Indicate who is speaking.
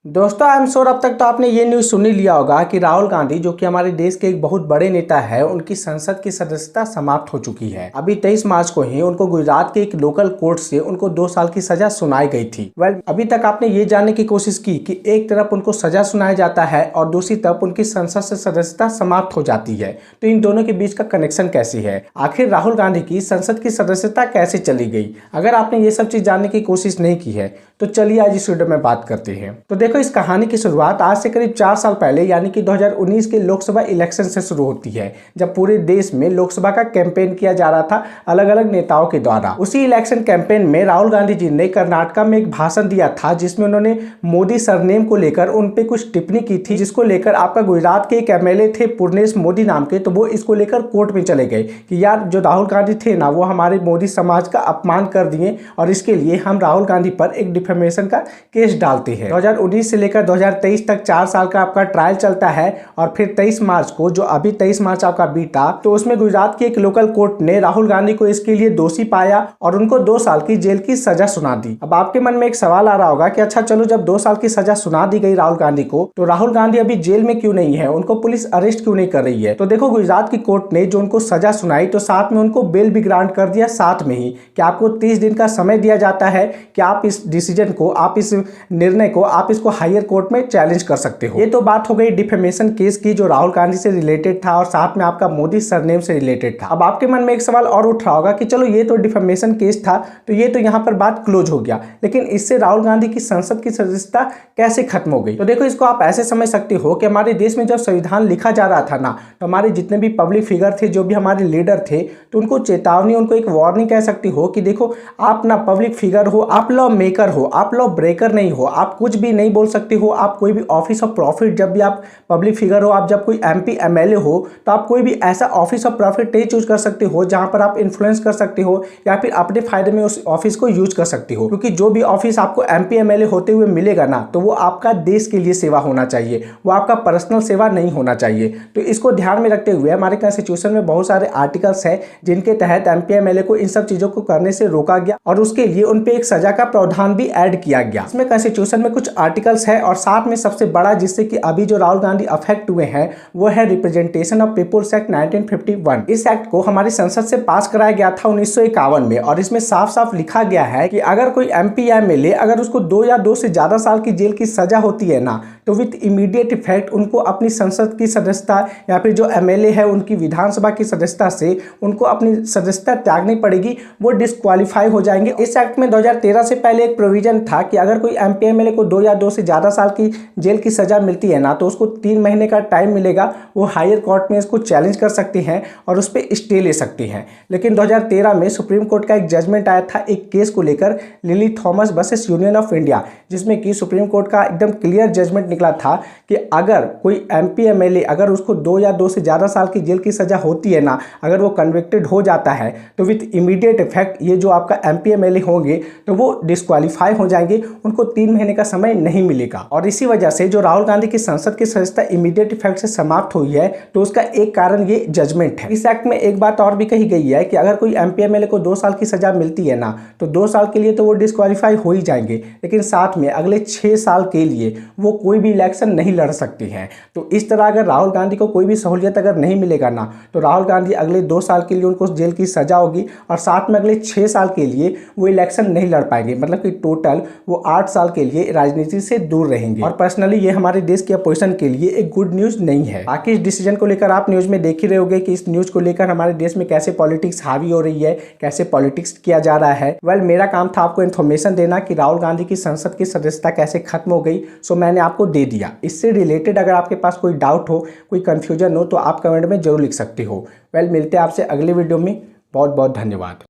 Speaker 1: दोस्तों I am sure अब तक तो आपने ये न्यूज़ सुन ही लिया होगा कि राहुल गांधी जो कि हमारे देश के एक बहुत बड़े नेता है, उनकी संसद की सदस्यता समाप्त हो चुकी है। अभी 23 मार्च को ही उनको गुजरात के एक लोकल कोर्ट से उनको 2 साल की सजा सुनाई गई थी। अभी तक आपने ये जानने की कोशिश की कि एक तरफ उनको सजा सुनाया जाता है और दूसरी तरफ उनकी संसद से सदस्यता समाप्त हो जाती है। तो इन दोनों के बीच का कनेक्शन कैसी है, आखिर राहुल गांधी की संसद की सदस्यता कैसे चली गई? अगर आपने ये सब चीज जानने की कोशिश नहीं की है तो चलिए आज इस वीडियो में बात करते हैं। तो देखो, इस कहानी की शुरुआत आज से करीब 4 साल पहले यानी कि 2019 के लोकसभा इलेक्शन से शुरू होती है, जब पूरे देश में लोकसभा का कैंपेन किया जा रहा था अलग अलग नेताओं के द्वारा। उसी इलेक्शन कैंपेन में राहुल गांधी जी ने कर्नाटका में एक भाषण दिया था जिसमें उन्होंने मोदी सरनेम को लेकर उन पे कुछ टिप्पणी की थी, जिसको लेकर आपका गुजरात के एक एमएलए थे पूर्णेश मोदी नाम के, तो वो इसको लेकर कोर्ट में चले गए कि यार जो राहुल गांधी थे ना, वो हमारे मोदी समाज का अपमान कर दिए और इसके लिए हम राहुल गांधी पर एक डिफेमेशन का केस डालते हैं। 2019 से लेकर 2023 तक 4 साल का आपका ट्रायल चलता है और फिर 23 मार्च को, जो अभी 23 मार्च आपका बीता, तो उसमें गुजरात की एक लोकल कोर्ट ने राहुल गांधी को इसके लिए दोषी पाया और उनको 2 साल की जेल की सजा सुना दी। अब आपके मन में एक सवाल आ रहा होगा कि अच्छा चलो, जब 2 साल की सजा सुना दी गई राहुल गांधी को, तो राहुल गांधी अभी जेल में क्यों नहीं है, उनको पुलिस अरेस्ट क्यों नहीं कर रही है? तो देखो, गुजरात की कोर्ट ने जो उनको सजा सुनाई तो साथ में उनको बेल भी ग्रांट कर दिया साथ में ही, कि आपको 30 दिन का समय दिया जाता है कि आप इस डिसीजन को, आप इस निर्णय को, आप इसको हायर कोर्ट में चैलेंज कर सकते हो। ये तो बात हो गई डिफेमेशन केस की, जो राहुल गांधी से रिलेटेड था और साथ में आपका मोदी सरनेम से रिलेटेड था। अब आपके मन में एक सवाल और उठ रहा होगा कि चलो ये तो डिफेमेशन केस था, तो ये तो यहाँ पर बात क्लोज हो गया, लेकिन इससे राहुल गांधी की संसद की सदस्यता कैसे खत्म हो गई? तो देखो, इसको आप ऐसे समझ सकते हो कि हमारे देश में जब संविधान लिखा जा रहा था ना, तो हमारे जितने भी पब्लिक फिगर थे, जो भी हमारे लीडर थे, तो उनको चेतावनी, उनको एक वार्निंग कह सकती हो कि देखो, आप ना पब्लिक फिगर हो, आप लॉ मेकर हो, आप लॉ ब्रेकर नहीं हो, आप कुछ भी नहीं बोल सकते हो। आप कोई भी ऑफिस ऑफ प्रॉफिट, जब भी आप पब्लिक फिगर हो, आप जब कोई एमपी एमएलए हो, तो आप कोई भी ऐसा ऑफिस ऑफ प्रॉफिट नहीं चूज कर सकते हो जहां पर आप इन्फ्लुएंस कर सकते हो या फिर अपने फायदे में उस ऑफिस को यूज कर सकते हो। क्योंकि जो भी ऑफिस आपको एमपी एमएलए होते हुए मिलेगा ना, तो वो आपका देश के लिए सेवा होना चाहिए, वो आपका पर्सनल सेवा नहीं होना चाहिए। तो इसको ध्यान में रखते हुए हमारे कॉन्स्टिट्यूशन में बहुत सारे आर्टिकल्स हैं जिनके तहत एमपी एमएलए को इन सब चीजों को करने से रोका गया और उसके लिए उन पे एक सजा का प्रावधान भी ऐड किया गया। इसमें कॉन्स्टिट्यूशन में कुछ आर्टिकल्स है और साथ में सबसे बड़ा जिससे कि अभी जो राहुल गांधी अफेक्ट हुए हैं वो है रिप्रेजेंटेशन ऑफ पीपुल्स एक्ट 1951। इस एक्ट को हमारी संसद से पास कराया गया था 1951 में और इसमें साफ साफ लिखा गया है कि अगर कोई एमपी या एमएलए, अगर उसको 2 या 2 से ज्यादा साल की जेल की सजा होती है ना, तो विथ इमीडिएट इफेक्ट उनको अपनी संसद की सदस्यता या फिर जो एमएलए है उनकी विधानसभा की सदस्यता से उनको अपनी सदस्यता त्यागनी पड़ेगी, वो डिस्क्वालीफाई हो जाएंगे। इस एक्ट में 2013 से पहले एक प्रोविजन था कि अगर कोई एमपी एमएलए को 2 या 2 से ज्यादा साल की जेल की सजा मिलती है ना, तो उसको 3 महीने का टाइम मिलेगा, वो हायर कोर्ट में इसको चैलेंज कर सकते हैं और उस पर स्टे ले सकते हैं। लेकिन 2013 में सुप्रीम कोर्ट का एक जजमेंट आया था एक केस को लेकर, lily Thomas versus union of India, जिसमें कि सुप्रीम कोर्ट का एकदम क्लियर जजमेंट निकला था कि अगर कोई एमपी एमएलए, अगर उसको 2 या 2 से ज्यादा साल की जेल की सजा होती है ना, अगर वो कन्विक्टेड हो जाता है, तो विथ इमीडिएट इफेक्ट ये जो आपका एमपी एमएलए होंगे तो वो डिस्क्वालीफाई हो जाएंगे, उनको 3 महीने का समय नहीं मिलेगा। और इसी वजह से जो राहुल गांधी की संसद की सदस्यता इमीडिएट इफेक्ट से समाप्त हुई है, तो उसका एक कारण ये जजमेंट है। इस एक्ट में एक बात और भी कही गई है कि अगर कोई एमपी एमएलए को 2 साल की सजा मिलती है ना, तो 2 साल के लिए तो वो डिस्क्वालीफाई हो ही जाएंगे, लेकिन साथ में अगले 6 साल के लिए वो कोई भी इलेक्शन नहीं लड़ सकते हैं। तो इस तरह अगर राहुल गांधी को कोई भी सहूलियत अगर नहीं मिलेगा ना, तो राहुल गांधी अगले 2 साल के लिए उनको जेल की सजा होगी और साथ में अगले 6 साल के लिए वो इलेक्शन नहीं लड़ पाएंगे, मतलब कि टोटल वो 8 साल के लिए राजनीति से दूर रहेंगे। और पर्सनली ये हमारे देश की अपोजिशन के लिए एक गुड न्यूज नहीं है। बाकी इस डिसीजन को लेकर आप न्यूज में देख ही रहे होंगे कि इस न्यूज को लेकर हमारे देश में कैसे पॉलिटिक्स हावी हो रही है, कैसे पॉलिटिक्स किया जा रहा है। मेरा काम था आपको इन्फॉर्मेशन देना कि राहुल गांधी की संसद की सदस्यता कैसे खत्म हो गई, सो मैंने आपको दे दिया। इससे रिलेटेड अगर आपके पास कोई डाउट हो, कोई कंफ्यूजन हो, तो आप कमेंट में जरूर लिख सकते हो। मिलते हैं आपसे अगले वीडियो में। बहुत बहुत धन्यवाद।